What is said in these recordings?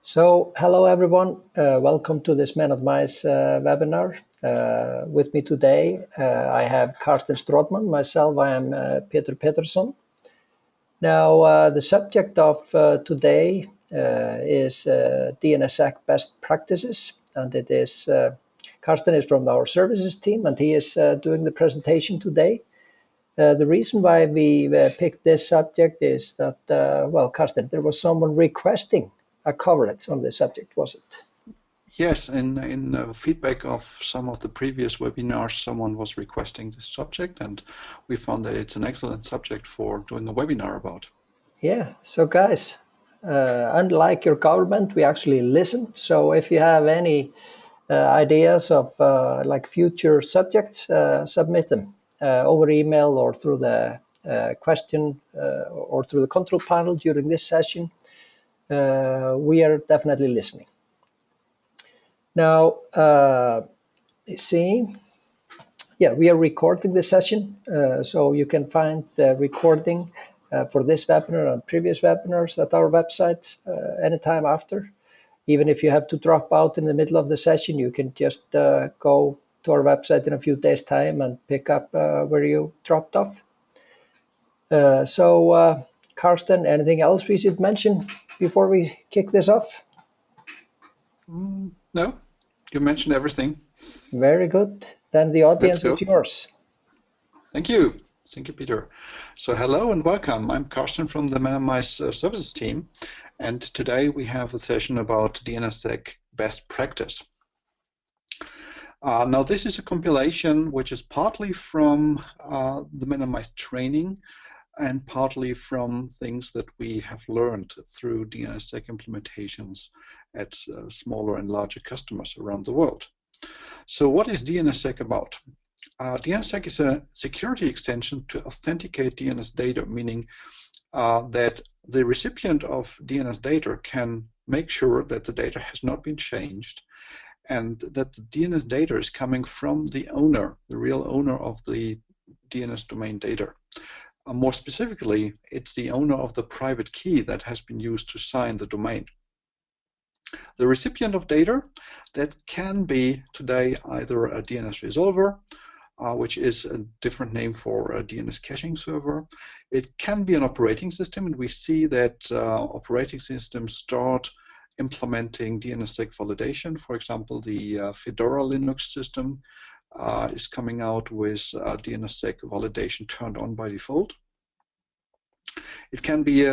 So, hello everyone, welcome to this Men&Mice webinar. With me today, I have Carsten Strodman, myself, I am Peter Petersson. Now, the subject of today is DNSSEC best practices, and it is, Carsten is from our services team, and he is doing the presentation today. The reason why we picked this subject is that, well, Carsten, there was someone requesting a coverage on this subject, was it? Yes, in feedback of some of the previous webinars, someone was requesting this subject, and we found that it's an excellent subject for doing a webinar about. Yeah, so guys, unlike your government, we actually listen. So if you have any ideas of like future subjects, submit them over email or through the question or through the control panel during this session. We are definitely listening. Now, we are recording this session, so you can find the recording for this webinar and previous webinars at our website anytime after. Even if you have to drop out in the middle of the session, you can just go to our website in a few days' time and pick up where you dropped off. Carsten, anything else we should mention before we kick this off? No, you mentioned everything. Very good. Then the audience is yours. Thank you. Thank you, Peter. So hello and welcome. I'm Carsten from the Men&Mice services team, and today we have a session about DNSSEC best practice. Now this is a compilation which is partly from the Men&Mice training and partly from things that we have learned through DNSSEC implementations at smaller and larger customers around the world. So what is DNSSEC about? DNSSEC is a security extension to authenticate DNS data, meaning that the recipient of DNS data can make sure that the data has not been changed and that the DNS data is coming from the owner, the real owner of the DNS domain data. More specifically, it's the owner of the private key that has been used to sign the domain. The recipient of data, that can be today either a DNS resolver, which is a different name for a DNS caching server. It can be an operating system, and we see that operating systems start implementing DNSSEC validation. For example, the Fedora Linux system is coming out with DNSSEC validation turned on by default. It can be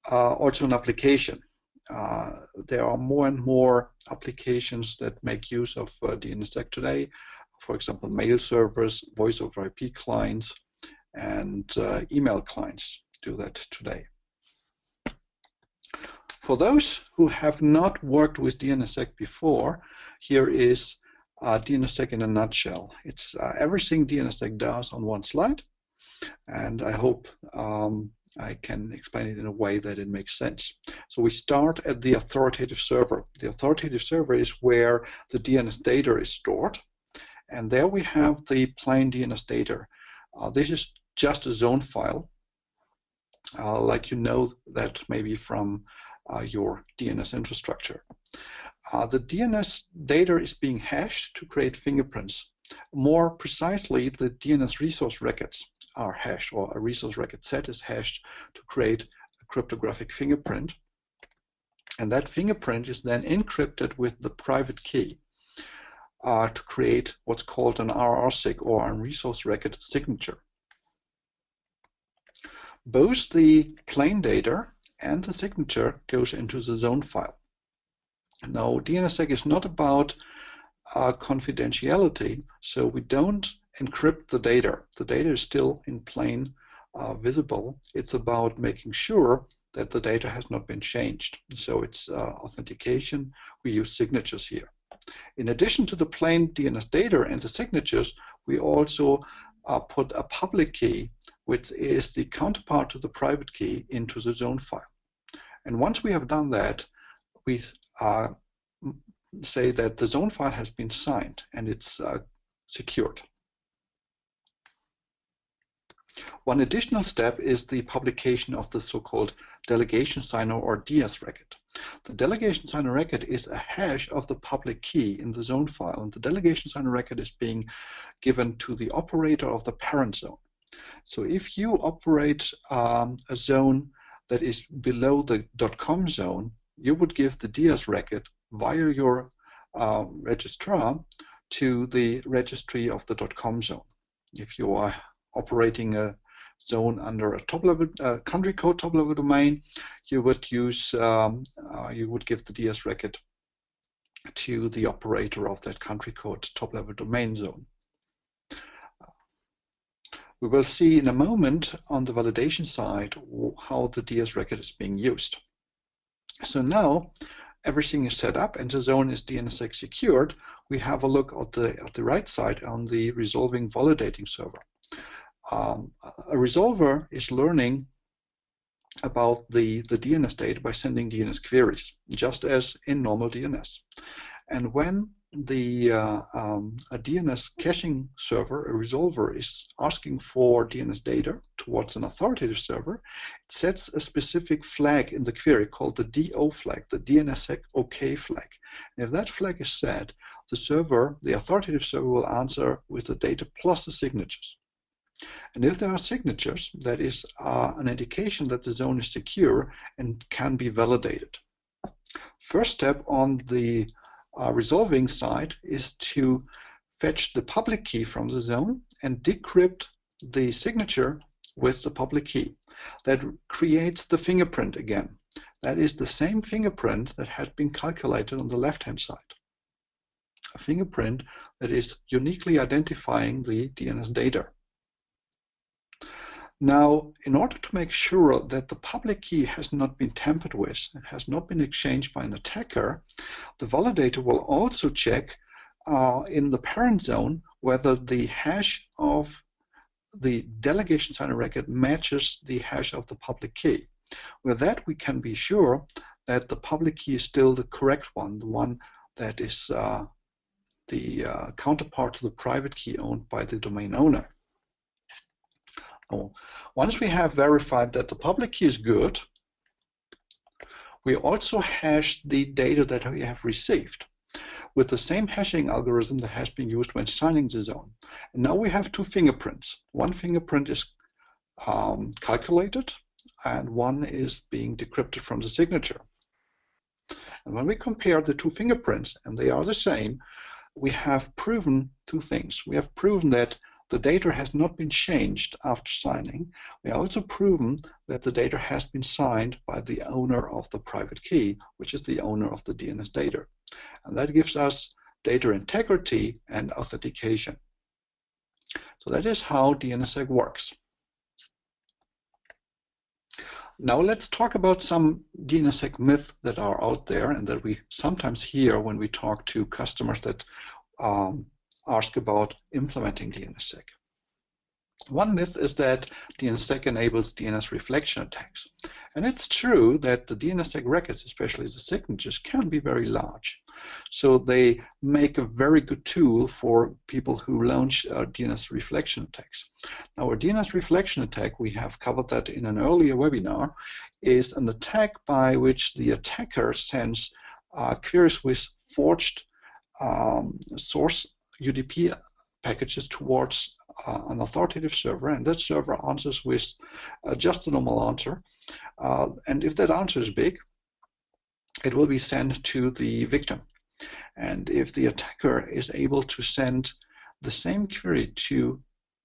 also an application. There are more and more applications that make use of DNSSEC today. For example, mail servers, voice over IP clients, and email clients do that today. For those who have not worked with DNSSEC before, here is DNSSEC in a nutshell. It's everything DNSSEC does on one slide, and I hope I can explain it in a way that it makes sense. So we start at the authoritative server. The authoritative server is where the DNS data is stored, and there we have the plain DNS data. This is just a zone file, like you know that maybe from your DNS infrastructure. The DNS data is being hashed to create fingerprints. More precisely, the DNS resource records are hashed, or a resource record set is hashed to create a cryptographic fingerprint. And that fingerprint is then encrypted with the private key to create what's called an RRSIG, or a resource record signature. Both the plain data and the signature goes into the zone file. Now, DNSSEC is not about confidentiality, so we don't encrypt the data. The data is still in plain visible. It's about making sure that the data has not been changed. So it's authentication. We use signatures here. In addition to the plain DNS data and the signatures, we also put a public key, which is the counterpart to the private key, into the zone file. And once we have done that, we say that the zone file has been signed and it's secured. One additional step is the publication of the so-called delegation signer, or DS record. The delegation signer record is a hash of the public key in the zone file, and the delegation signer record is being given to the operator of the parent zone. So if you operate a zone that is below the .com zone, you would give the DS record via your registrar to the registry of the .com zone. If you are operating a zone under a top-level country code top-level domain, you would use you would give the DS record to the operator of that country code top-level domain zone. We will see in a moment on the validation side how the DS record is being used. So now everything is set up and the zone is DNSSEC secured. We have a look at the right side on the resolving validating server. A resolver is learning about the DNS data by sending DNS queries, just as in normal DNS. And when a DNS caching server, a resolver, is asking for DNS data towards an authoritative server, it sets a specific flag in the query called the DO flag, the DNSSEC OK flag. And if that flag is set, the server, the authoritative server, will answer with the data plus the signatures. And if there are signatures, that is an indication that the zone is secure and can be validated. First step on the resolving side is to fetch the public key from the zone and decrypt the signature with the public key. That creates the fingerprint again. That is the same fingerprint that had been calculated on the left-hand side. A fingerprint that is uniquely identifying the DNS data. Now, in order to make sure that the public key has not been tampered with and has not been exchanged by an attacker, the validator will also check in the parent zone whether the hash of the delegation signer record matches the hash of the public key. With that, we can be sure that the public key is still the correct one, the one that is the counterpart to the private key owned by the domain owner. Once we have verified that the public key is good, we also hash the data that we have received with the same hashing algorithm that has been used when signing the zone. And now we have two fingerprints. One fingerprint is calculated and one is being decrypted from the signature. And when we compare the two fingerprints and they are the same, we have proven two things. We have proven that the data has not been changed after signing. We have also proven that the data has been signed by the owner of the private key, which is the owner of the DNS data. And that gives us data integrity and authentication. So that is how DNSSEC works. Now let's talk about some DNSSEC myths that are out there and that we sometimes hear when we talk to customers that ask about implementing DNSSEC. One myth is that DNSSEC enables DNS reflection attacks. And it's true that the DNSSEC records, especially the signatures, can be very large. So they make a very good tool for people who launch DNS reflection attacks. Now, a DNS reflection attack, we have covered that in an earlier webinar, is an attack by which the attacker sends queries with forged source UDP packages towards an authoritative server, and that server answers with just a normal answer. And if that answer is big, it will be sent to the victim. And if the attacker is able to send the same query to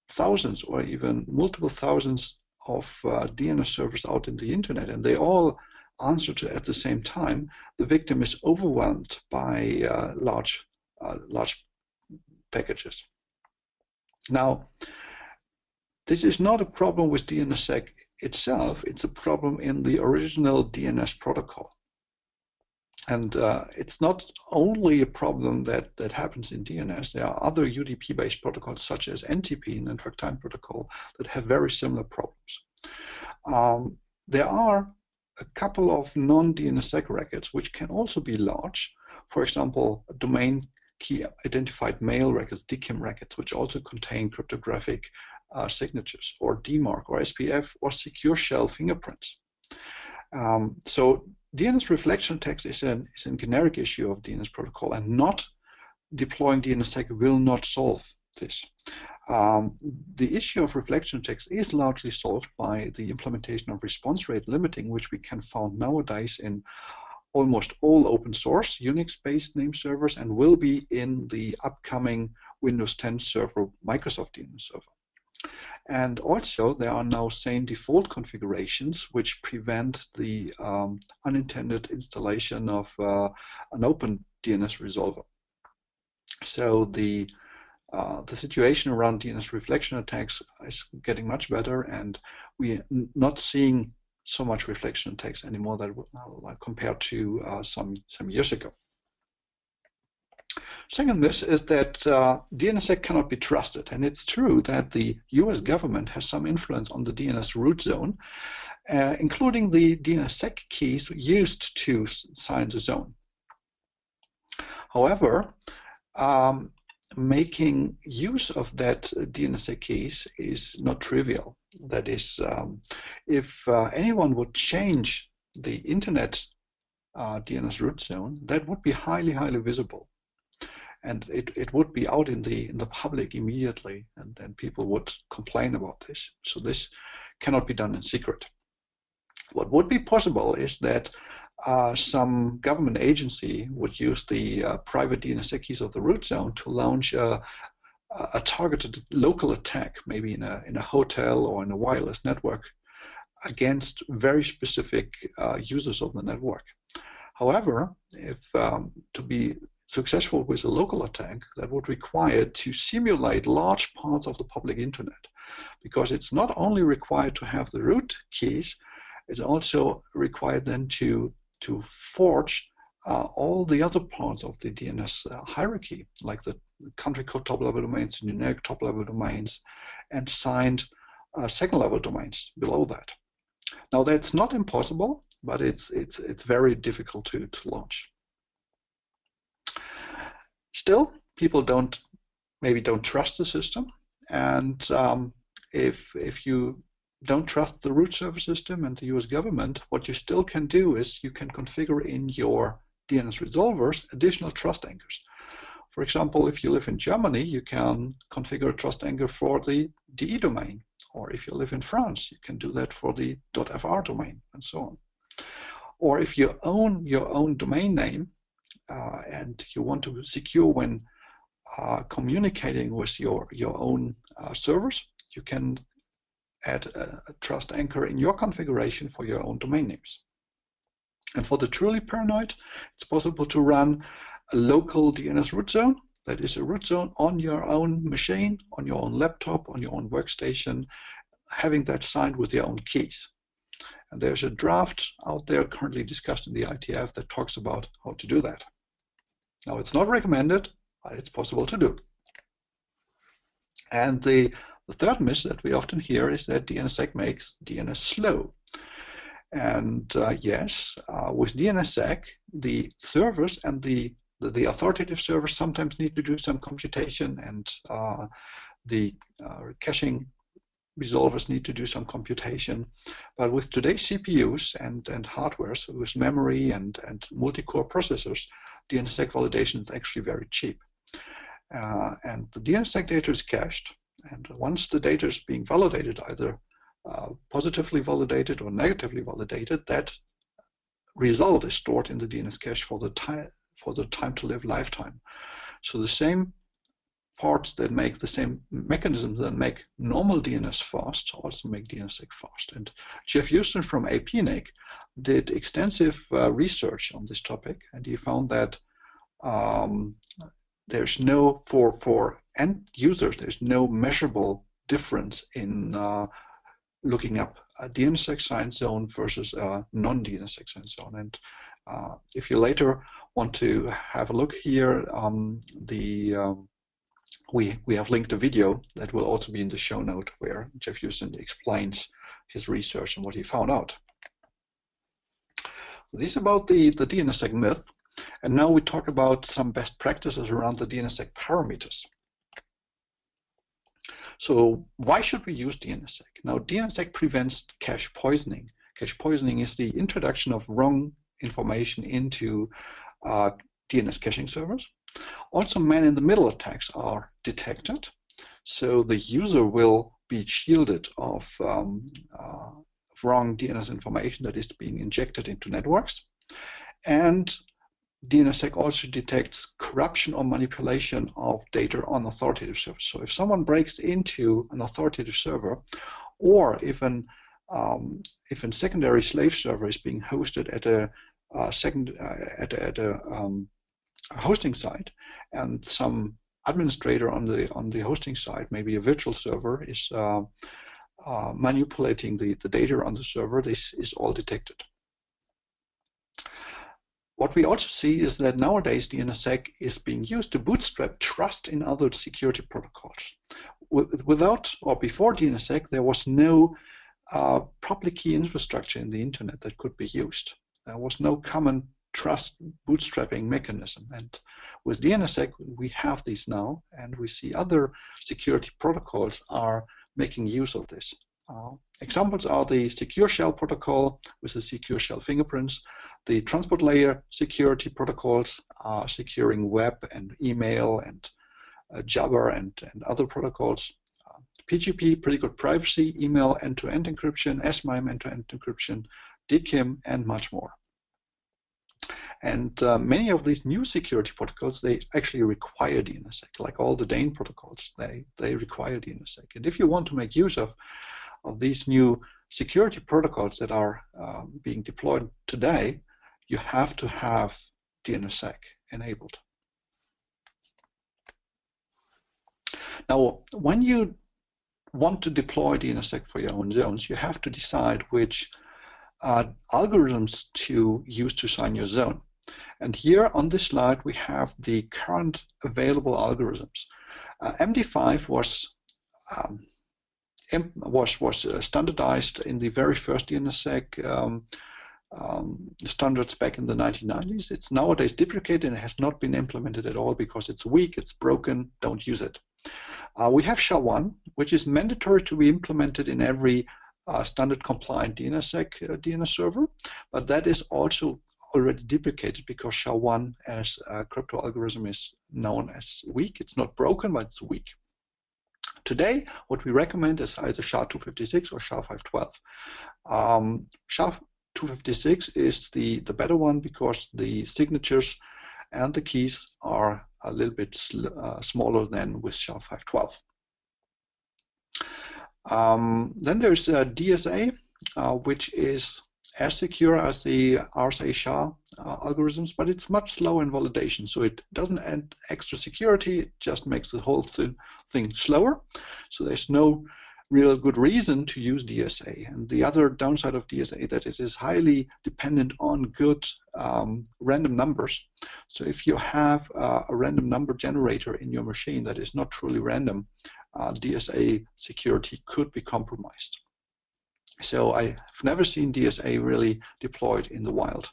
thousands or even multiple thousands of DNS servers out in the internet, and they all answer to at the same time, the victim is overwhelmed by large packages. Now, this is not a problem with DNSSEC itself, it's a problem in the original DNS protocol. And it's not only a problem that happens in DNS, there are other UDP-based protocols such as NTP, Network Time Protocol, that have very similar problems. There are a couple of non-DNSSEC records which can also be large. For example, domain key identified mail records, DKIM records, which also contain cryptographic signatures, or DMARC, or SPF, or secure shell fingerprints. So DNS reflection text is a generic issue of DNS protocol, and not deploying DNSSEC will not solve this. The issue of reflection text is largely solved by the implementation of response rate limiting, which we can find nowadays in almost all open source Unix-based name servers, and will be in the upcoming Windows 10 server, Microsoft DNS server. And also there are now sane default configurations which prevent the unintended installation of an open DNS resolver. So the situation around DNS reflection attacks is getting much better, and we are not seeing so much reflection attacks anymore that compared to some years ago. Second myth is that DNSSEC cannot be trusted, and it's true that the US government has some influence on the DNS root zone, including the DNSSEC keys used to sign the zone. However, making use of that DNSSEC keys is not trivial. That is, if anyone would change the internet DNS root zone, that would be highly visible, and it would be out in the public immediately, and people would complain about this. So this cannot be done in secret. What would be possible is that some government agency would use the private DNSSEC keys of the root zone to launch a targeted local attack, maybe in a hotel or in a wireless network, against very specific users of the network. However, if to be successful with a local attack, that would require to simulate large parts of the public internet, because it's not only required to have the root keys, it's also required then to forge all the other parts of the DNS hierarchy, like the country code top-level domains, generic top-level domains, and signed second-level domains below that. Now that's not impossible, but it's very difficult to launch. Still, people maybe don't trust the system, and if you don't trust the root server system and the US government, what you still can do is you can configure in your DNS resolvers additional trust anchors. For example, if you live in Germany, you can configure a trust anchor for the DE domain, or if you live in France, you can do that for the .fr domain, and so on. Or if you own your own domain name and you want to secure when communicating with your own servers, you can add a trust anchor in your configuration for your own domain names. And for the truly paranoid, it's possible to run a local DNS root zone, that is a root zone on your own machine, on your own laptop, on your own workstation, having that signed with your own keys. And there's a draft out there currently discussed in the ITF that talks about how to do that. Now, it's not recommended, but it's possible to do. And the third myth that we often hear is that DNSSEC makes DNS slow. And yes, with DNSSEC, the servers and the authoritative servers sometimes need to do some computation, and the caching resolvers need to do some computation. But with today's CPUs and hardwares, with memory and multi-core processors, DNSSEC validation is actually very cheap. And the DNSSEC data is cached, and once the data is being validated, either positively validated or negatively validated, that result is stored in the DNS cache for the time to live lifetime. So the same parts that make the same mechanisms that make normal DNS fast also make DNSSEC fast. And Jeff Houston from APNIC did extensive research on this topic, and he found that there's no, for end users, there's no measurable difference in looking up a DNSSEC signed zone versus a non-DNSSEC signed zone. And if you later want to have a look here, we have linked a video that will also be in the show note where Jeff Houston explains his research and what he found out. So this is about the DNSSEC myth. And now we talk about some best practices around the DNSSEC parameters. So why should we use DNSSEC? Now, DNSSEC prevents cache poisoning. Cache poisoning is the introduction of wrong information into DNS caching servers. Also, man-in-the-middle attacks are detected, so the user will be shielded of wrong DNS information that is being injected into networks. And DNSSEC also detects corruption or manipulation of data on authoritative servers. So if someone breaks into an authoritative server, or if a secondary slave server is being hosted at a hosting site, and some administrator on the hosting site, maybe a virtual server, is manipulating the data on the server, this is all detected. What we also see is that nowadays DNSSEC is being used to bootstrap trust in other security protocols. Without or before DNSSEC, there was no public key infrastructure in the internet that could be used. There was no common trust bootstrapping mechanism. And with DNSSEC, we have these now, and we see other security protocols are making use of this. Examples are the Secure Shell protocol with the Secure Shell fingerprints, the transport layer security protocols securing web and email and Jabber and other protocols. PGP, pretty good privacy, email end-to-end encryption, SMIME end-to-end encryption, DKIM, and much more. And many of these new security protocols, they actually require DNSSEC, like all the DANE protocols, they require DNSSEC. And if you want to make use of these new security protocols that are being deployed today, you have to have DNSSEC enabled. Now, when you want to deploy DNSSEC for your own zones, you have to decide which algorithms to use to sign your zone. And here on this slide, we have the current available algorithms. MD5 was standardized in the very first DNSSEC standards back in the 1990s. It's nowadays deprecated and has not been implemented at all because it's weak, it's broken, don't use it. We have SHA-1, which is mandatory to be implemented in every standard compliant DNSSEC DNS server, but that is also already deprecated because SHA-1 as a crypto algorithm is known as weak. It's not broken, but it's weak. Today, what we recommend is either SHA-256 or SHA-512. SHA-256 is the better one because the signatures and the keys are a little bit smaller than with SHA-512. Then there's DSA, which is as secure as the RSA-SHA algorithms, but it's much slower in validation. So it doesn't add extra security, it just makes the whole thing slower. So there's no real good reason to use DSA. And the other downside of DSA that it is highly dependent on good random numbers. So if you have a random number generator in your machine that is not truly random, DSA security could be compromised. So I've never seen DSA really deployed in the wild.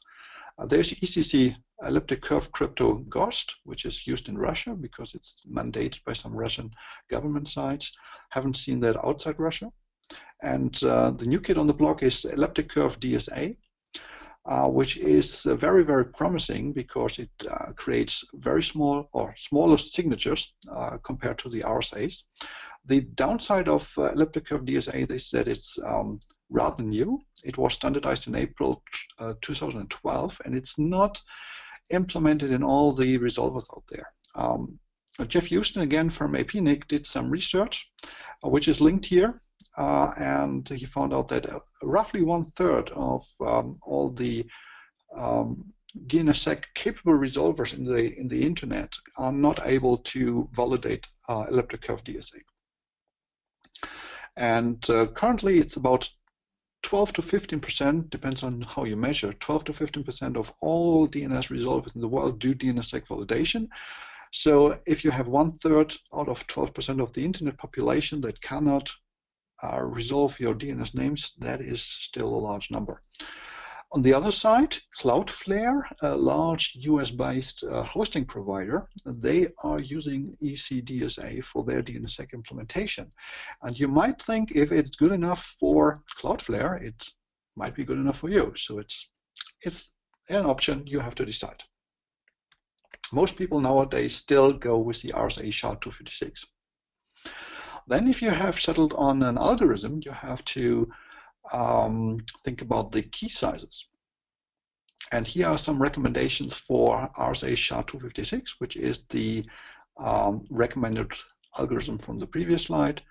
There's ECC elliptic curve crypto Ghost, which is used in Russia because it's mandated by some Russian government sites. Haven't seen that outside Russia. And the new kid on the block is elliptic curve DSA, which is very, very promising because it creates very small or smaller signatures compared to the RSAs. The downside of elliptic curve DSA is that it's rather new. It was standardized in April 2012, and it's not implemented in all the resolvers out there. Jeff Houston, again from APNIC, did some research, which is linked here, and he found out that roughly 1/3 of all the DNSSEC capable resolvers in the internet are not able to validate elliptic curve DSA. And currently it's about 12 to 15%, depends on how you measure, 12 to 15% of all DNS resolvers in the world do DNSSEC validation. So if you have 1/3 out of 12% of the internet population that cannot resolve your DNS names, that is still a large number. On the other side, Cloudflare, a large US-based hosting provider, they are using ECDSA for their DNSSEC implementation. And you might think if it's good enough for Cloudflare, it might be good enough for you. So it's an option you have to decide. Most people nowadays still go with the RSA SHA-256. Then if you have settled on an algorithm, you have to think about the key sizes. And here are some recommendations for RSA SHA-256, which is the recommended algorithm from the previous slide.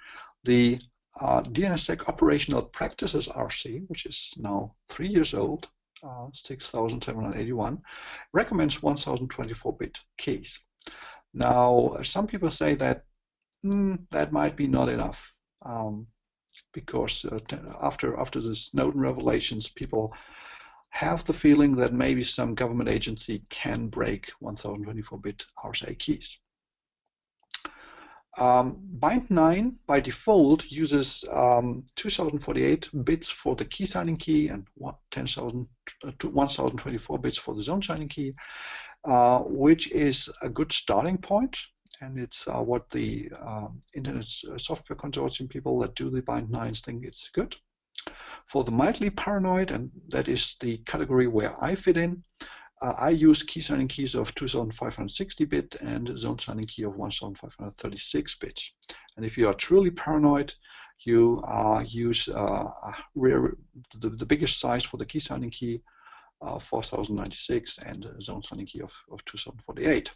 The DNSSEC Operational Practices RC, which is now 3 years old, 6781, recommends 1024-bit keys. Now, some people say that that might be not enough, because after the Snowden revelations, people have the feeling that maybe some government agency can break 1024-bit RSA keys. Bind 9 by default uses 2048 bits for the key signing key and 1024 bits for the zone signing key, which is a good starting point, and it's what the Internet Software Consortium people that do the Bind 9s think it's good. For the mildly paranoid, and that is the category where I fit in, I use key signing keys of 2560 bit and zone signing key of 1536 bits. And if you are truly paranoid, you use the biggest size for the key signing key, 4096, and zone signing key of 2048.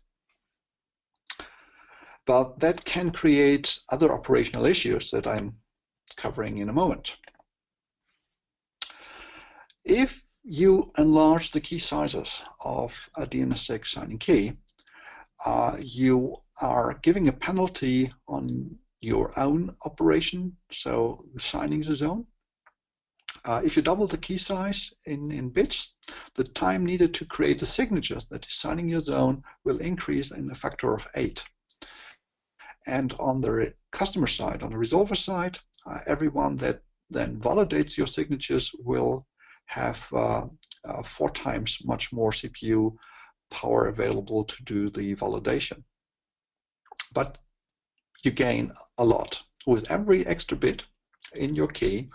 But that can create other operational issues that I'm covering in a moment. If you enlarge the key sizes of a DNSSEC signing key, you are giving a penalty on your own operation, so signing the zone. If you double the key size in bits, the time needed to create the signatures that is signing your zone will increase in a factor of 8. And on the customer side, on the resolver side, everyone that then validates your signatures will have 4 times much more CPU power available to do the validation. But you gain a lot. With every extra bit in your key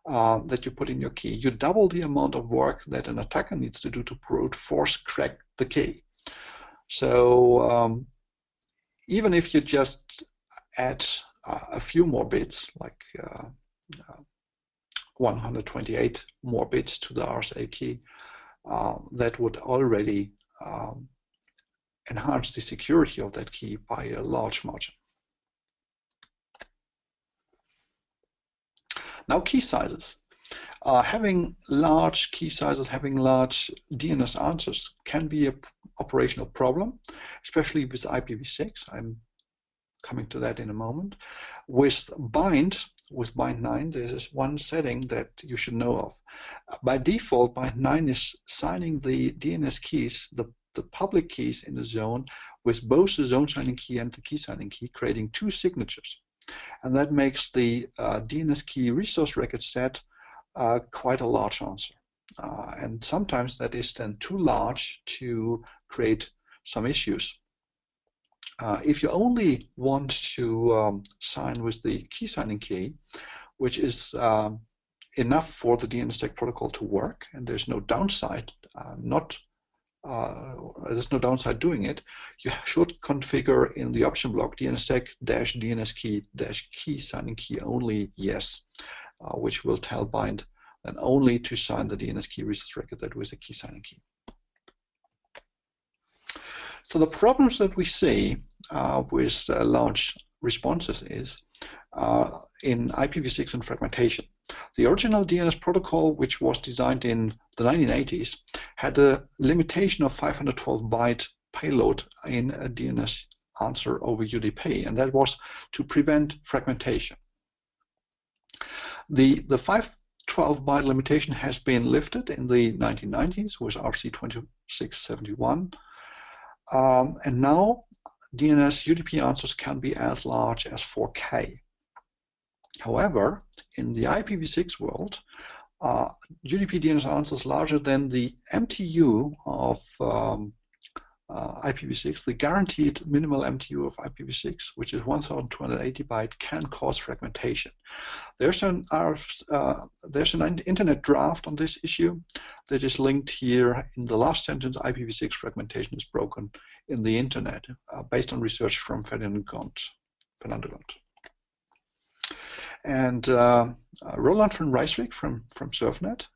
that you put in your key, you double the amount of work that an attacker needs to do to brute force crack the key. So even if you just add a few more bits, like 128 more bits to the RSA key, that would already enhance the security of that key by a large margin. Now, key sizes. Having large key sizes, having large DNS answers can be an operational problem, especially with IPv6. I'm coming to that in a moment. With Bind 9, there is one setting that you should know of. By default, Bind 9 is signing the DNS keys, the public keys in the zone, with both the zone signing key and the key signing key, creating 2 signatures. And that makes the DNS key resource record set quite a large answer. And sometimes that is then too large to create some issues. If you only want to sign with the key signing key, which is enough for the DNSSEC protocol to work, and there's no downside, there's no downside doing it, you should configure in the option block DNSSEC-DNS key signing key only yes, which will tell Bind then only to sign the DNS key resource record that with the key signing key. So the problems that we see with large responses is in IPv6 and fragmentation. The original DNS protocol, which was designed in the 1980s, had a limitation of 512-byte payload in a DNS answer over UDP, and that was to prevent fragmentation. The 512-byte limitation has been lifted in the 1990s with RC 2671. And now DNS UDP answers can be as large as 4K. However, in the IPv6 world, UDP DNS answers larger than the MTU of IPv6, the guaranteed minimal MTU of IPv6, which is 1280 byte, can cause fragmentation. There's an internet draft on this issue that is linked here in the last sentence. IPv6 fragmentation is broken in the internet, based on research from Fernando Gont. And Roland van Rijswijk from SurfNet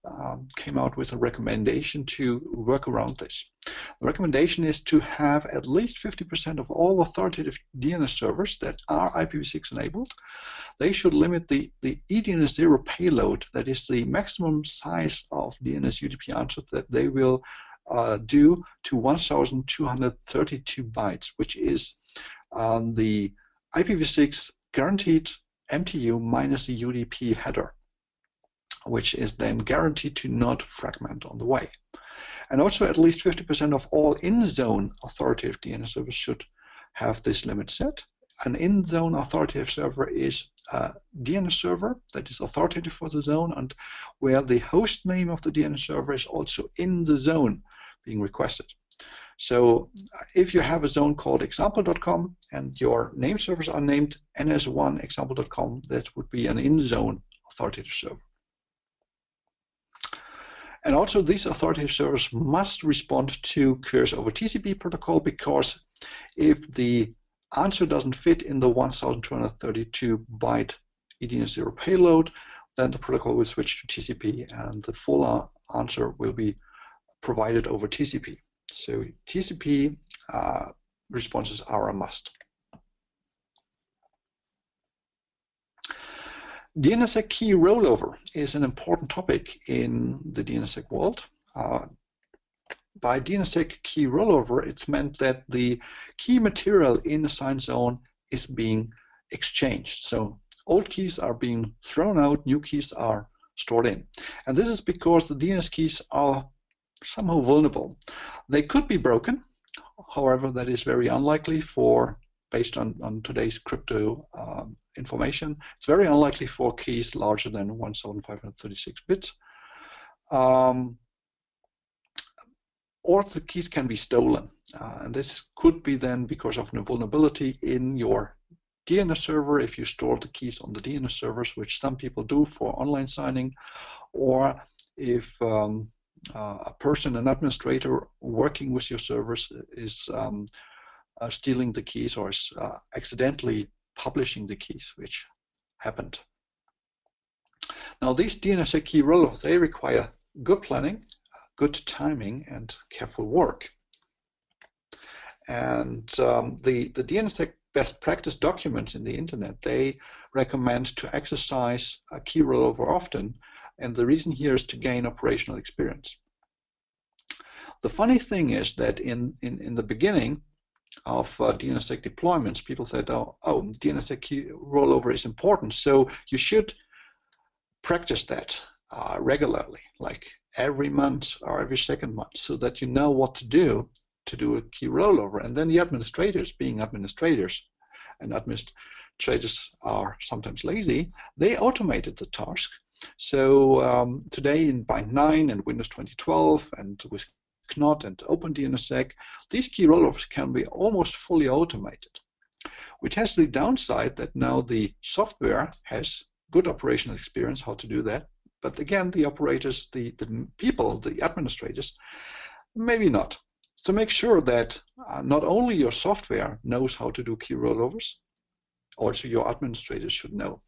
came out with a recommendation to work around this. The recommendation is to have at least 50% of all authoritative DNS servers that are IPv6 enabled. They should limit the eDNS0 payload, that is the maximum size of DNS UDP answers that they will do, to 1232 bytes, which is the IPv6 guaranteed MTU minus the UDP header, which is then guaranteed to not fragment on the way. And also at least 50% of all in-zone authoritative DNS servers should have this limit set. An in-zone authoritative server is a DNS server that is authoritative for the zone, and where the host name of the DNS server is also in the zone being requested. So if you have a zone called example.com and your name servers are named ns1 example.com, that would be an in-zone authoritative server. And also these authoritative servers must respond to queries over TCP protocol, because if the answer doesn't fit in the 1232 byte eDNS0 payload, then the protocol will switch to TCP and the full answer will be provided over TCP. So TCP responses are a must. DNSSEC Key Rollover is an important topic in the DNSSEC world. By DNSSEC Key Rollover, it's meant that the key material in a signed zone is being exchanged. So old keys are being thrown out, new keys are stored in. And this is because the DNS keys are somehow vulnerable. They could be broken, however, that is very unlikely based on today's crypto information. It's very unlikely for keys larger than 1536 bits. Or the keys can be stolen. And this could be then because of a vulnerability in your DNS server, if you store the keys on the DNS servers, which some people do for online signing, or if a person, an administrator working with your servers is stealing the keys or is accidentally publishing the keys, which happened. Now these DNSSEC key rollovers, they require good planning, good timing, and careful work. And the DNSSEC best practice documents in the internet, they recommend to exercise a key rollover often, and the reason here is to gain operational experience. The funny thing is that in the beginning of DNSSEC deployments, people said, oh, DNSSEC key rollover is important, so you should practice that regularly, like every month or every second month, so that you know what to do a key rollover. And then the administrators, being administrators, and administrators are sometimes lazy, they automated the task. So today in Bind 9 and Windows 2012 and with Knot and OpenDNSSEC, these key rollovers can be almost fully automated, which has the downside that now the software has good operational experience how to do that. But again, the operators, the people, the administrators, maybe not. So make sure that not only your software knows how to do key rollovers, also your administrators should know.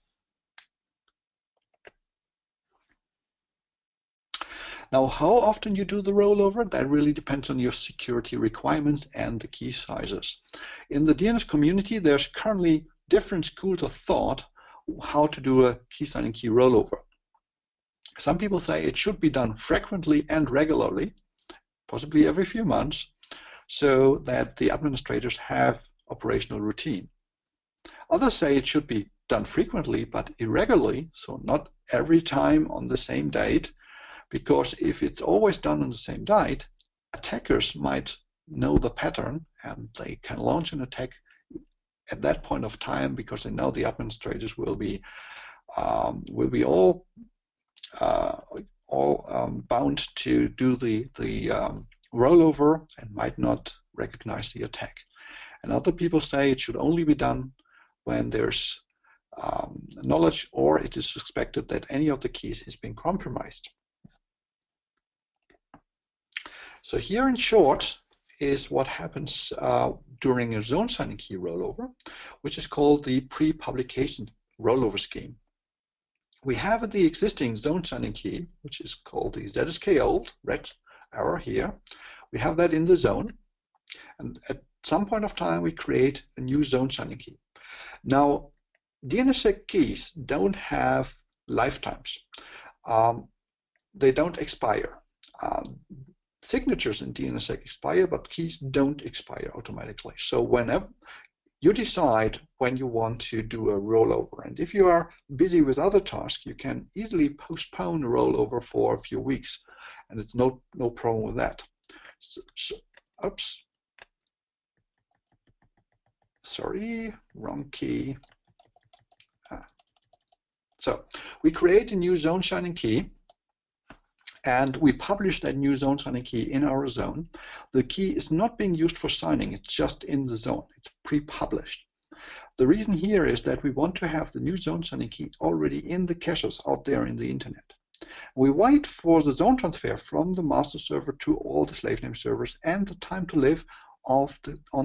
Now, how often you do the rollover, that really depends on your security requirements and the key sizes. In the DNS community, there's currently different schools of thought how to do a key signing key rollover. Some people say it should be done frequently and regularly, possibly every few months, so that the administrators have operational routine. Others say it should be done frequently but irregularly, so not every time on the same date, because if it's always done on the same date, attackers might know the pattern and they can launch an attack at that point of time, because they know the administrators will be all bound to do the rollover and might not recognize the attack. And other people say it should only be done when there's knowledge or it is suspected that any of the keys has been compromised. So here in short is what happens during a zone signing key rollover, which is called the pre-publication rollover scheme. We have the existing zone signing key, which is called the ZSK old, red arrow here. We have that in the zone, and at some point of time we create a new zone signing key. Now, DNSSEC keys don't have lifetimes. They don't expire. Signatures in DNSSEC expire, but keys don't expire automatically. So whenever you decide when you want to do a rollover, and if you are busy with other tasks, you can easily postpone a rollover for a few weeks, and it's no problem with that. Oops. Sorry, wrong key. So we create a new zone signing key, and we publish that new zone signing key in our zone. The key is not being used for signing, it's just in the zone. It's pre-published. The reason here is that we want to have the new zone signing key already in the caches out there in the internet. We wait for the zone transfer from the master server to all the slave name servers and the time to live on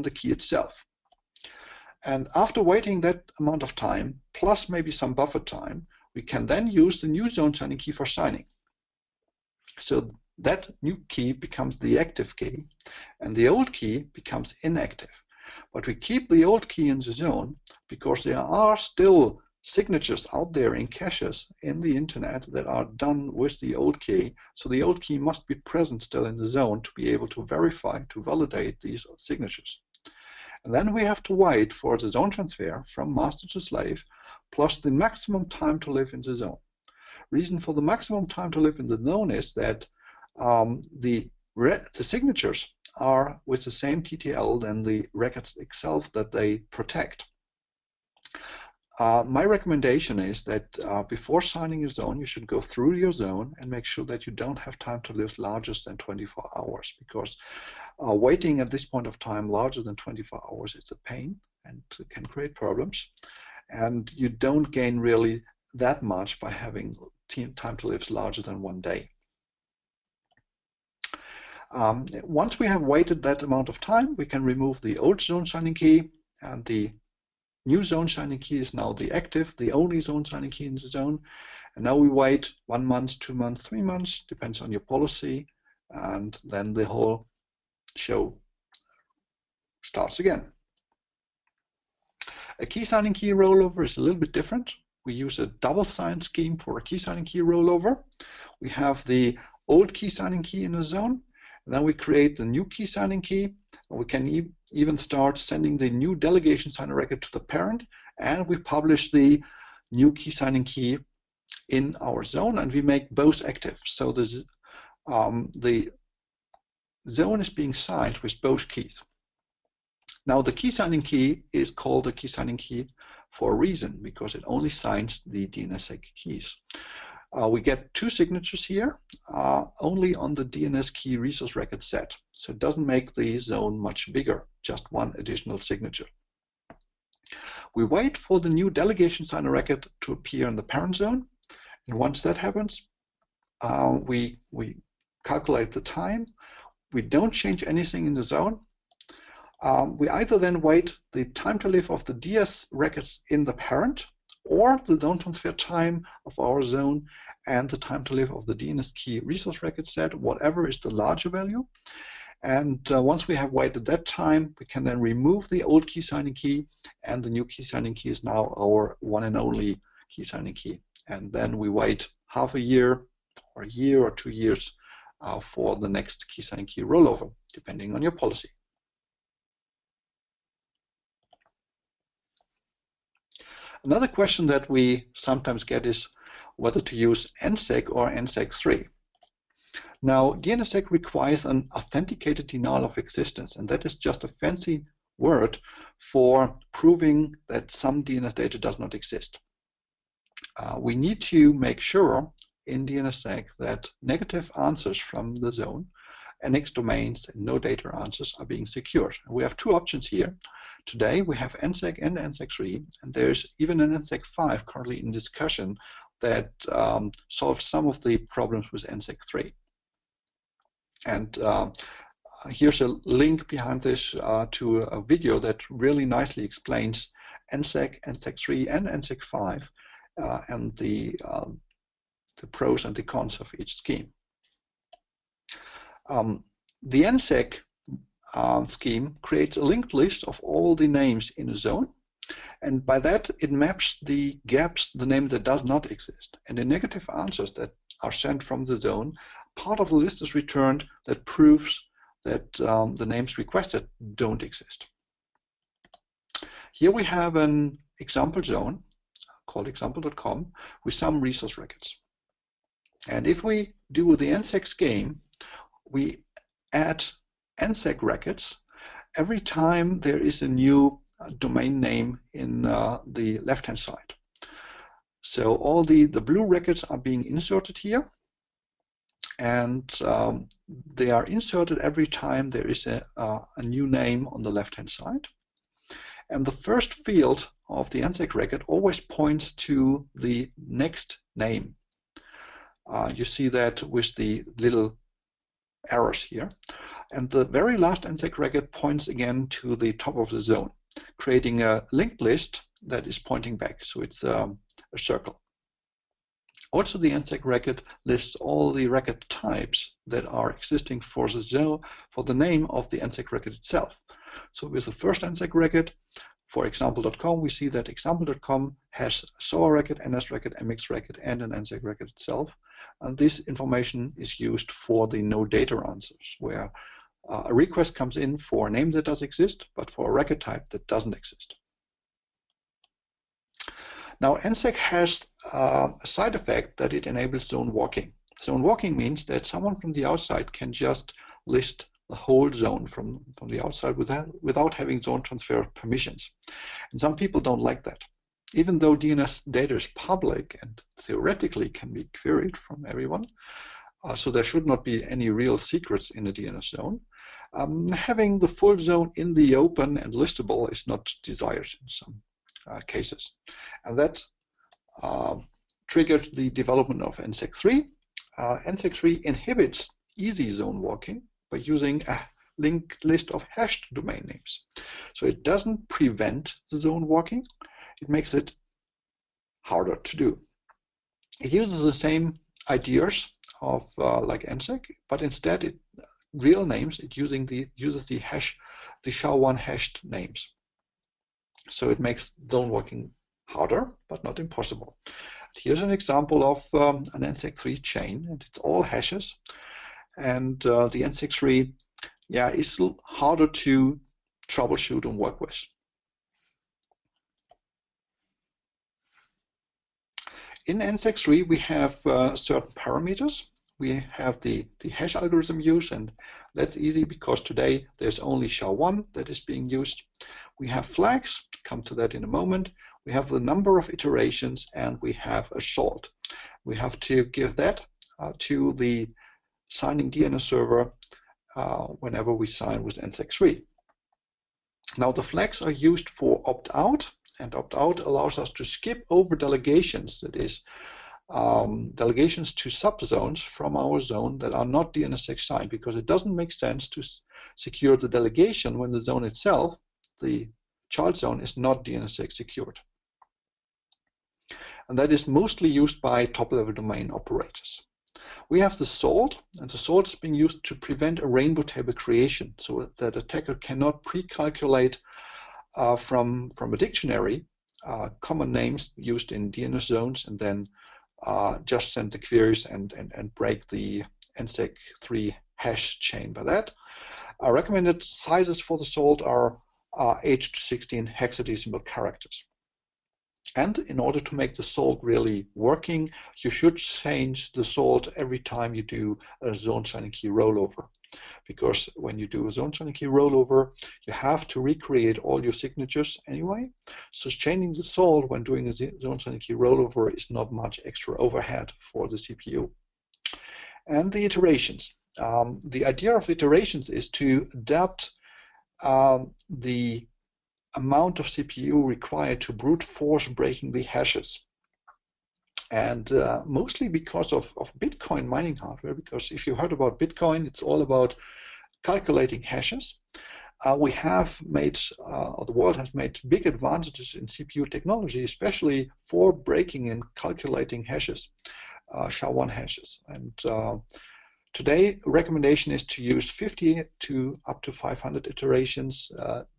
the key itself. And after waiting that amount of time, plus maybe some buffer time, we can then use the new zone signing key for signing. So that new key becomes the active key, and the old key becomes inactive. But we keep the old key in the zone because there are still signatures out there in caches in the internet that are done with the old key. So the old key must be present still in the zone to be able to verify, to validate these signatures. And then we have to wait for the zone transfer from master to slave, plus the maximum time to live in the zone. Reason for the maximum time to live in the zone is that the signatures are with the same TTL than the records itself that they protect. My recommendation is that before signing a zone, you should go through your zone and make sure that you don't have time to live larger than 24 hours, because waiting at this point of time larger than 24 hours is a pain and can create problems. And you don't gain really that much by having time to live larger than 1 day. Once we have waited that amount of time, we can remove the old zone signing key, and the new zone signing key is now the active, the only zone signing key in the zone. And now we wait 1 month, 2 months, 3 months, depends on your policy, and then the whole show starts again. A key signing key rollover is a little bit different. We use a double sign scheme for a key signing key rollover. We have the old key signing key in the zone, and then we create the new key signing key, and we can even start sending the new delegation signer record to the parent, and we publish the new key signing key in our zone, and we make both active. So the zone is being signed with both keys. Now the key signing key is called a key signing key for a reason, because it only signs the DNSSEC keys. We get 2 signatures here, only on the DNS key resource record set. So it doesn't make the zone much bigger, just 1 additional signature. We wait for the new delegation signer record to appear in the parent zone. And once that happens, we calculate the time. We don't change anything in the zone. We either then wait the time to live of the DS records in the parent, or the zone transfer time of our zone and the time to live of the DNS key resource record set, whatever is the larger value. And once we have waited that time, we can then remove the old key signing key, and the new key signing key is now our one and only key signing key. And then we wait half a year or 2 years for the next key signing key rollover, depending on your policy. Another question that we sometimes get is whether to use NSEC or NSEC3. Now, DNSSEC requires an authenticated denial of existence, and that is just a fancy word for proving that some DNS data does not exist. We need to make sure in DNSSEC that negative answers from the zone NX domains and no data answers are being secured. And we have two options here. Today we have NSEC and NSEC3, and there's even an NSEC5 currently in discussion that solves some of the problems with NSEC3. And here's a link behind this to a video that really nicely explains NSEC, NSEC3, and NSEC5 and the pros and the cons of each scheme. The NSEC scheme creates a linked list of all the names in a zone, and by that it maps the gaps, the name that does not exist, and the negative answers that are sent from the zone, part of the list is returned that proves that the names requested don't exist. Here we have an example zone called example.com with some resource records. And if we do the NSEC scheme, we add NSEC records every time there is a new domain name in the left-hand side. So all the blue records are being inserted here, and they are inserted every time there is a new name on the left-hand side. And the first field of the NSEC record always points to the next name. You see that with the little arrows here. And the very last NSEC record points again to the top of the zone, creating a linked list that is pointing back. So it's a circle. Also, the NSEC record lists all the record types that are existing for the zone, for the name of the NSEC record itself. So with the first NSEC record, for example.com, we see that example.com has a SOA record, NS record, MX record, and an NSEC record itself. And this information is used for the no data answers, where a request comes in for a name that does exist, but for a record type that doesn't exist. Now, NSEC has a side effect that it enables zone walking. Zone walking means that someone from the outside can just list the whole zone from the outside without having zone transfer permissions. And some people don't like that. Even though DNS data is public and theoretically can be queried from everyone, so there should not be any real secrets in a DNS zone, having the full zone in the open and listable is not desired in some cases. And that triggered the development of NSEC3. NSEC3 inhibits easy zone walking by using a linked list of hashed domain names. So it doesn't prevent the zone walking, it makes it harder to do. It uses the same ideas of like NSEC, but instead real names, it uses the SHA-1 hashed names. So it makes zone walking harder, but not impossible. Here's an example of an NSEC3 chain, and it's all hashes. And the NSEC3, is harder to troubleshoot and work with. In NSEC3, we have certain parameters. We have the hash algorithm use, and that's easy because today there's only SHA-1 that is being used. We have flags, come to that in a moment. We have the number of iterations, and we have a salt. We have to give that to the signing DNS server whenever we sign with NSEC3. Now the flags are used for opt-out, and opt-out allows us to skip over delegations, that is, delegations to subzones from our zone that are not DNSSEC signed, because it doesn't make sense to secure the delegation when the zone itself, the child zone, is not DNSSEC secured. And that is mostly used by top-level domain operators. We have the salt, and the salt is being used to prevent a rainbow table creation, so that attacker cannot pre-calculate from a dictionary common names used in DNS zones and then just send the queries and break the NSEC3 hash chain by that. Recommended sizes for the salt are 8 to 16 hexadecimal characters. And in order to make the salt really working, you should change the salt every time you do a zone signing key rollover. Because when you do a zone signing key rollover, you have to recreate all your signatures anyway. So changing the salt when doing a zone signing key rollover is not much extra overhead for the CPU. And the iterations. The idea of iterations is to adapt the amount of CPU required to brute force breaking the hashes. And mostly because of Bitcoin mining hardware, because if you heard about Bitcoin, it's all about calculating hashes. We have made, or the world has made big advantages in CPU technology, especially for breaking and calculating hashes, SHA-1 hashes. And today, recommendation is to use 50 to up to 500 iterations.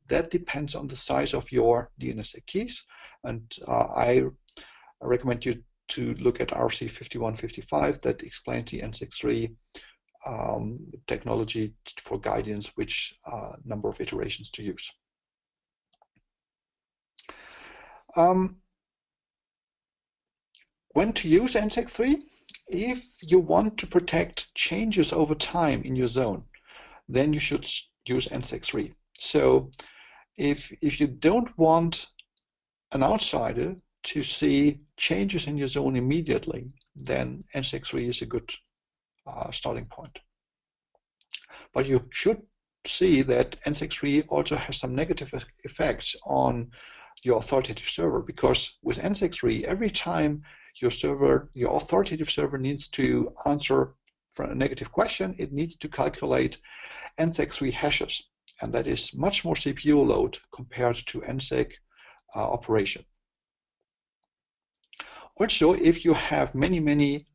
That depends on the size of your DNSSEC keys. And I recommend you to look at RC 5155 that explains the NSEC3 technology for guidance, which number of iterations to use. When to use NSEC3? If you want to protect changes over time in your zone, then you should use NSEC3. So if you don't want an outsider to see changes in your zone immediately, then NSEC3 is a good starting point. But you should see that NSEC3 also has some negative effects on your authoritative server, because with NSEC3, every time your authoritative server needs to answer for a negative question, it needs to calculate NSEC3 hashes, and that is much more CPU load compared to NSEC operation. Also, if you have many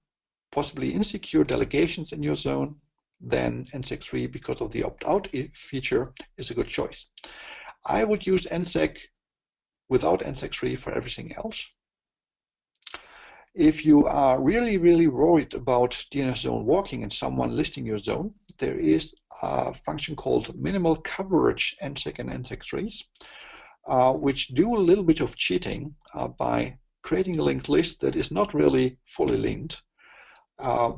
possibly insecure delegations in your zone, then NSEC3, because of the opt-out feature, is a good choice. I would use NSEC without NSEC3 for everything else. If you are really worried about DNS zone walking and someone listing your zone, there is a function called minimal coverage NSEC and NSEC3s, which do a little bit of cheating by creating a linked list that is not really fully linked,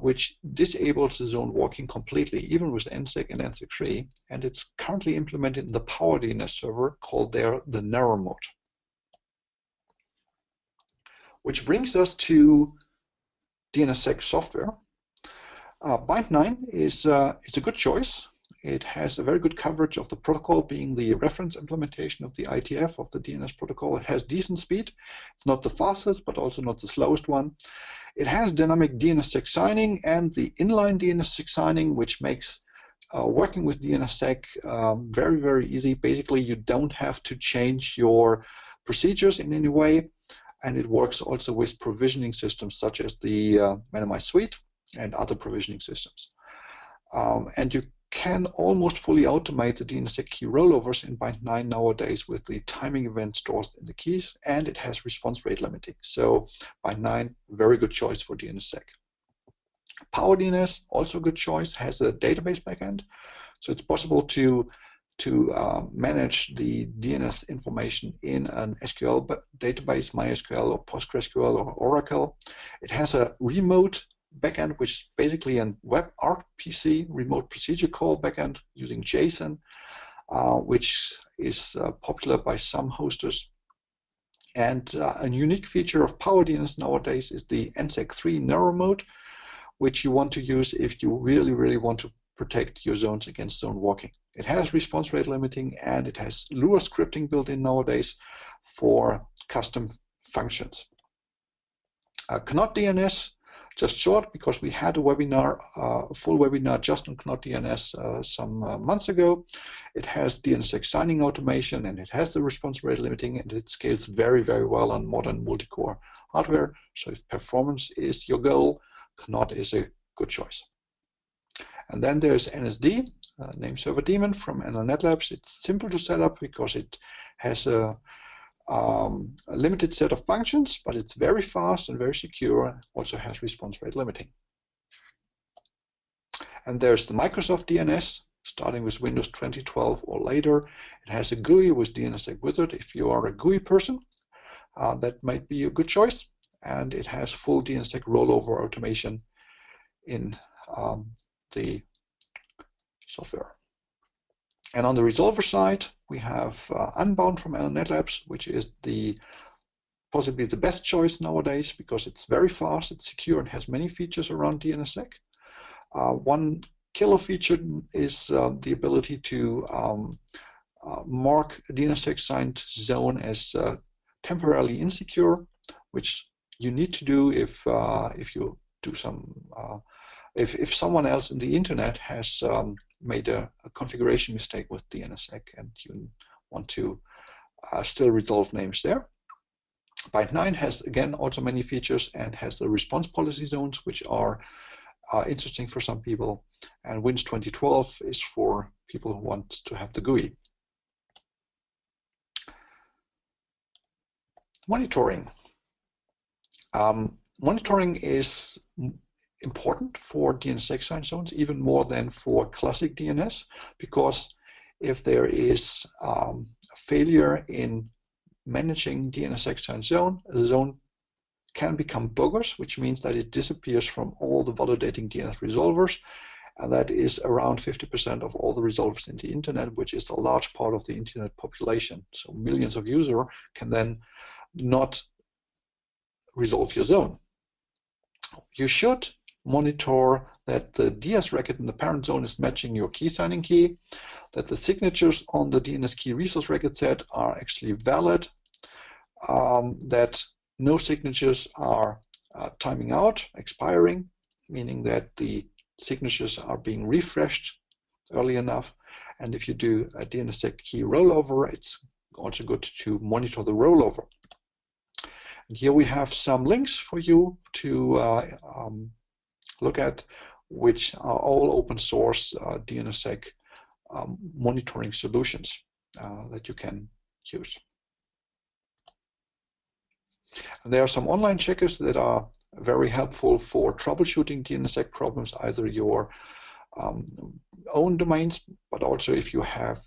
which disables the zone walking completely, even with NSEC and NSEC3, and it's currently implemented in the Power DNS server called there the narrow mode. Which brings us to DNSSEC software. Bind9 is it's a good choice. It has a very good coverage of the protocol, being the reference implementation of the ITF of the DNS protocol. It has decent speed. It's not the fastest, but also not the slowest one. It has dynamic DNSSEC signing and the inline DNSSEC signing, which makes working with DNSSEC very easy. Basically, you don't have to change your procedures in any way, and it works also with provisioning systems such as the Men&Mice suite and other provisioning systems. And you can almost fully automate the DNSSEC key rollovers in Bind9 nowadays with the timing event stored in the keys, and it has response rate limiting. So Bind9, very good choice for DNSSEC. Power DNS, also a good choice, has a database backend, so it's possible to manage the DNS information in an SQL database, MySQL or PostgreSQL or Oracle. It has a remote backend, which is basically a web RPC, remote procedure call backend using JSON, which is popular by some hosters. And a unique feature of Power DNS nowadays is the NSEC3 narrow mode, which you want to use if you really want to protect your zones against zone walking. It has response rate limiting, and it has Lua scripting built in nowadays for custom functions. Knot DNS, just short, because we had a webinar, a full webinar just on Knot DNS some months ago. It has DNSSEC signing automation, and it has the response rate limiting, and it scales very well on modern multi-core hardware. So if performance is your goal, Knot is a good choice. And then there's NSD, name server daemon from NL Labs. It's simple to set up because it has a limited set of functions, but it's very fast and very secure. Also has response rate limiting. And there's the Microsoft DNS, starting with Windows 2012 or later. It has a GUI with DNSSEC Wizard. If you are a GUI person, that might be a good choice. And it has full DNSSEC rollover automation in the software. And on the resolver side, we have Unbound from NL Labs, which is possibly the best choice nowadays because it's very fast, it's secure, and has many features around DNSSEC. One killer feature is the ability to mark a DNSSEC signed zone as temporarily insecure, which you need to do if you do some if someone else in the internet has made a configuration mistake with DNSSEC and you want to still resolve names there. Byte 9 has again also many features and has the response policy zones, which are interesting for some people, and Wins 2012 is for people who want to have the GUI. Monitoring. Monitoring is important for DNSSEC signed zones, even more than for classic DNS, because if there is a failure in managing DNSSEC signed zone, the zone can become bogus, which means that it disappears from all the validating DNS resolvers, and that is around 50% of all the resolvers in the internet, which is a large part of the internet population. So millions of users can then not resolve your zone. You should monitor that the DS record in the parent zone is matching your key signing key, that the signatures on the DNS key resource record set are actually valid, that no signatures are timing out, expiring, meaning that the signatures are being refreshed early enough. And if you do a DNSSEC key rollover, it's also good to monitor the rollover. And here we have some links for you to look at, which are all open source DNSSEC monitoring solutions that you can use. And there are some online checkers that are very helpful for troubleshooting DNSSEC problems, either your own domains, but also if you have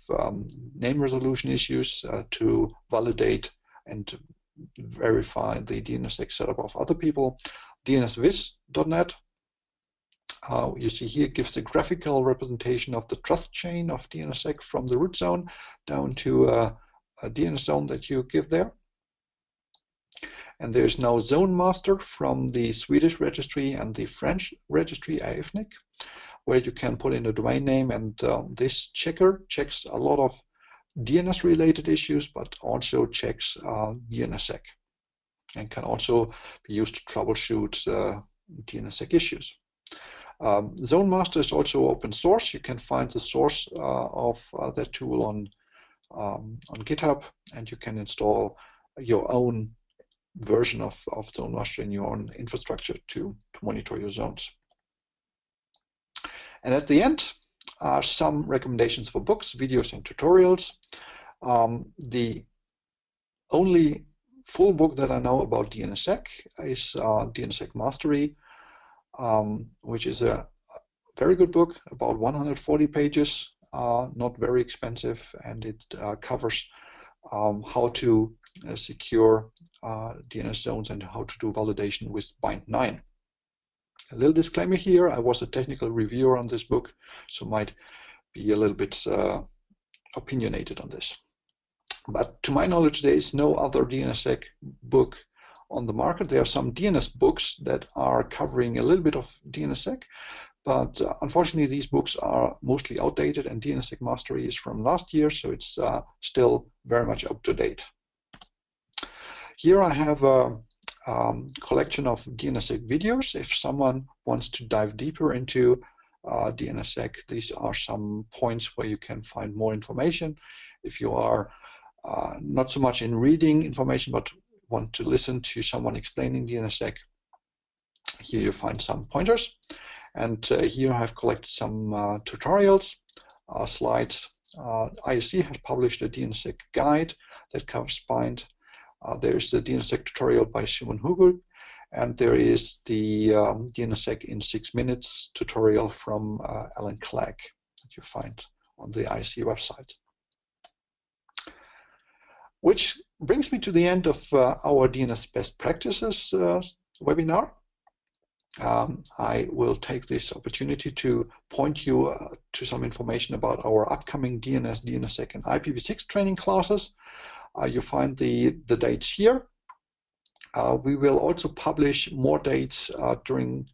name resolution issues to validate and verify the DNSSEC setup of other people. DNSVis.net, you see here, gives a graphical representation of the trust chain of DNSSEC from the root zone down to a DNS zone that you give there. And there's now Zone Master from the Swedish registry and the French registry, IFNIC, where you can put in a domain name, and this checker checks a lot of DNS-related issues, but also checks DNSSEC, and can also be used to troubleshoot DNSSEC issues. Zone Master is also open source. You can find the source of that tool on GitHub, and you can install your own version of Zone Master in your own infrastructure to monitor your zones. And at the end are some recommendations for books, videos, and tutorials. The only full book that I know about DNSSEC is DNSSEC Mastery, which is a very good book, about 140 pages, not very expensive, and it covers how to secure DNS zones and how to do validation with Byte 9. A little disclaimer here, I was a technical reviewer on this book, so might be a little bit opinionated on this. But to my knowledge, there is no other DNSSEC book on the market. There are some DNS books that are covering a little bit of DNSSEC, but unfortunately these books are mostly outdated, and DNSSEC Mastery is from last year, so it's still very much up to date. Here I have a collection of DNSSEC videos. If someone wants to dive deeper into DNSSEC, these are some points where you can find more information. If you are not so much in reading information, but want to listen to someone explaining DNSSEC, here you find some pointers. And here I have collected some tutorials, slides. ISC has published a DNSSEC guide that covers bind. There's the DNSSEC tutorial by Simon Hugel, and there is the DNSSEC in 6 minutes tutorial from Alan Clegg that you find on the ISC website. Which brings me to the end of our DNS best practices webinar. I will take this opportunity to point you to some information about our upcoming DNS, DNSSEC, and IPv6 training classes. You find the dates here. We will also publish more dates during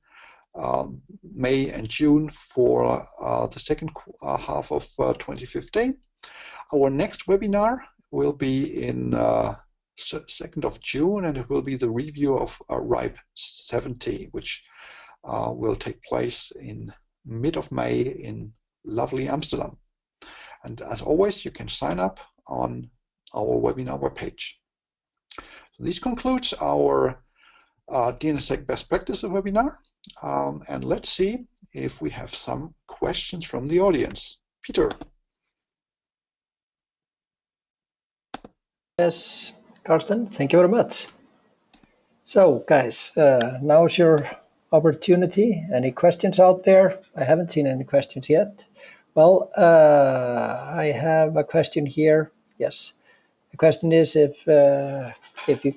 May and June for the second half of 2015. Our next webinar will be in 2nd of June, and it will be the review of RIPE 70, which will take place in mid of May in lovely Amsterdam. And as always, you can sign up on our webinar webpage. So this concludes our DNSSEC best practices webinar. And let's see if we have some questions from the audience. Peter. Yes, Carsten, thank you very much. So guys, now's your opportunity. Any questions out there? I haven't seen any questions yet. Well, I have a question here. Yes, the question is if you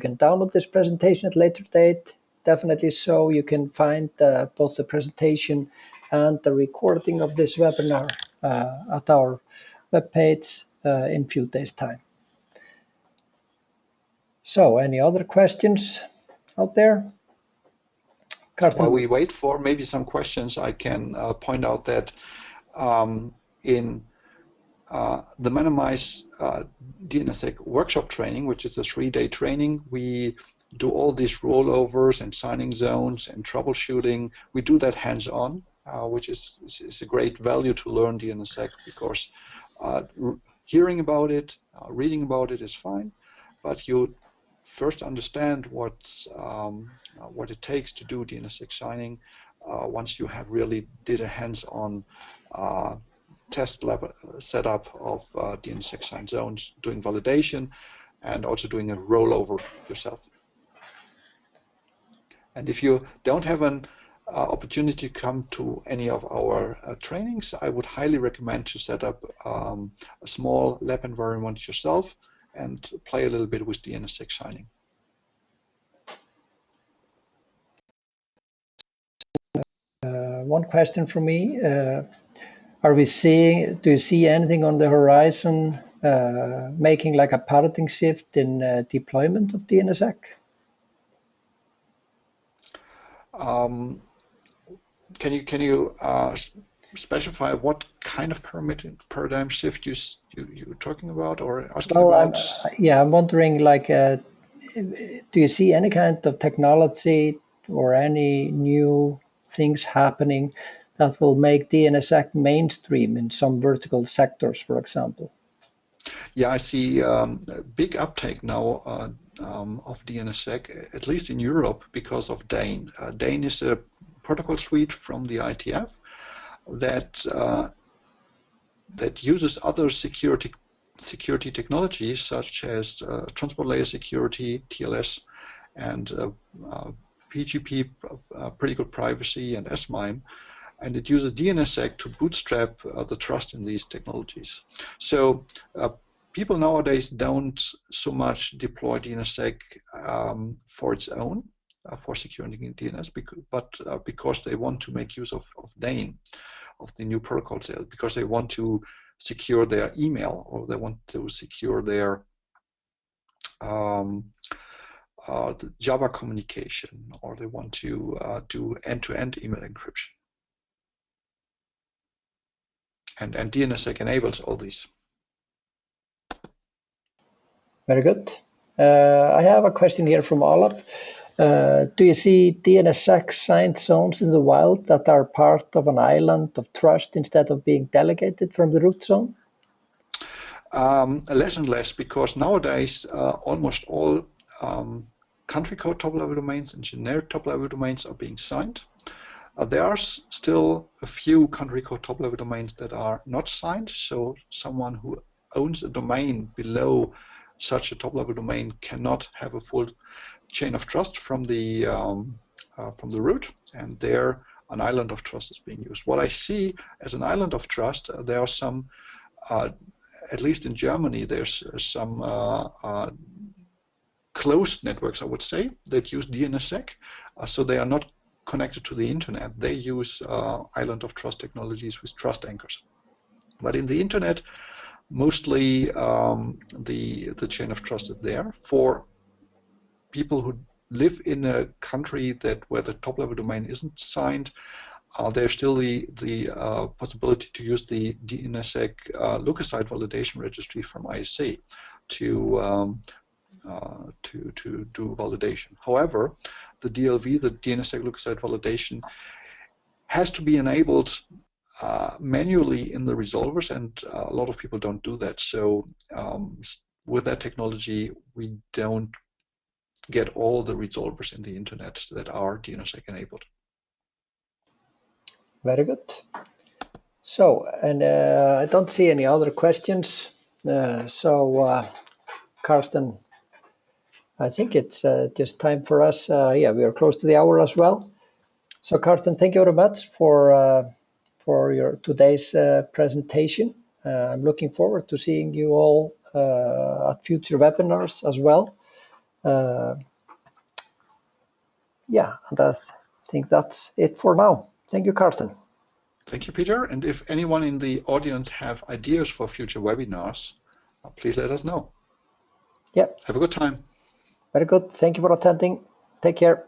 can download this presentation at a later date. Definitely so. You can find both the presentation and the recording of this webinar at our webpage in a few days' time. So, any other questions out there? Carsten? While we wait for maybe some questions, I can point out that in the Men&Mice DNSSEC workshop training, which is a 3-day training, we do all these rollovers and signing zones and troubleshooting. We do that hands-on, which is a great value to learn DNSSEC, because hearing about it, reading about it is fine, but you first understand what it takes to do DNSSEC signing once you have really did a hands-on test lab setup of DNSSEC signed zones, doing validation, and also doing a rollover yourself. And if you don't have an opportunity to come to any of our trainings, I would highly recommend to set up a small lab environment yourself and play a little bit with DNSSEC signing. One question from me. Do you see anything on the horizon making like a paradigm shift in deployment of DNSSEC? Can you specify what kind of paradigm shift you're talking about or asking about? I'm wondering, like, do you see any kind of technology or any new things happening that will make DNSSEC mainstream in some vertical sectors, for example? Yeah, I see a big uptake now of DNSSEC, at least in Europe, because of DANE. DANE is a protocol suite from the ITF that uses other security technologies such as transport layer security, TLS, and PGP, pretty good privacy, and S-MIME. And it uses DNSSEC to bootstrap the trust in these technologies. So people nowadays don't so much deploy DNSSEC for its own, for securing DNS, but because they want to make use of DANE, of the new protocols there, because they want to secure their email, or they want to secure their the Java communication, or they want to do end-to-end email encryption. And DNSSEC enables all these. Very good. I have a question here from Olaf. Do you see DNSSEC signed zones in the wild that are part of an island of trust instead of being delegated from the root zone? Less and less, because nowadays almost all country code top-level domains and generic top-level domains are being signed. There are still a few country code top-level domains that are not signed, so someone who owns a domain below such a top-level domain cannot have a full chain of trust from the root, and there an island of trust is being used. What I see as an island of trust, there are some, at least in Germany, there's some closed networks, I would say, that use DNSSEC, so they are not connected to the internet. They use island of trust technologies with trust anchors. But in the internet, mostly the chain of trust is there for people who live in a country where the top-level domain isn't signed, there's still the possibility to use the DNSSEC local-site validation registry from ISA to do validation. However, the DLV, the DNSSEC local-site validation, has to be enabled manually in the resolvers, and a lot of people don't do that. So with that technology, we don't get all the resolvers in the internet that are DNSSEC enabled. Very good. So, and I don't see any other questions. Carsten, I think it's just time for us. Yeah, we are close to the hour as well. So, Carsten, thank you very much for your today's presentation. I'm looking forward to seeing you all at future webinars as well. Yeah, and I think that's it for now. Thank you, Carsten. Thank you, Peter. And if anyone in the audience have ideas for future webinars, please let us know. Yeah. Have a good time. Very good. Thank you for attending. Take care.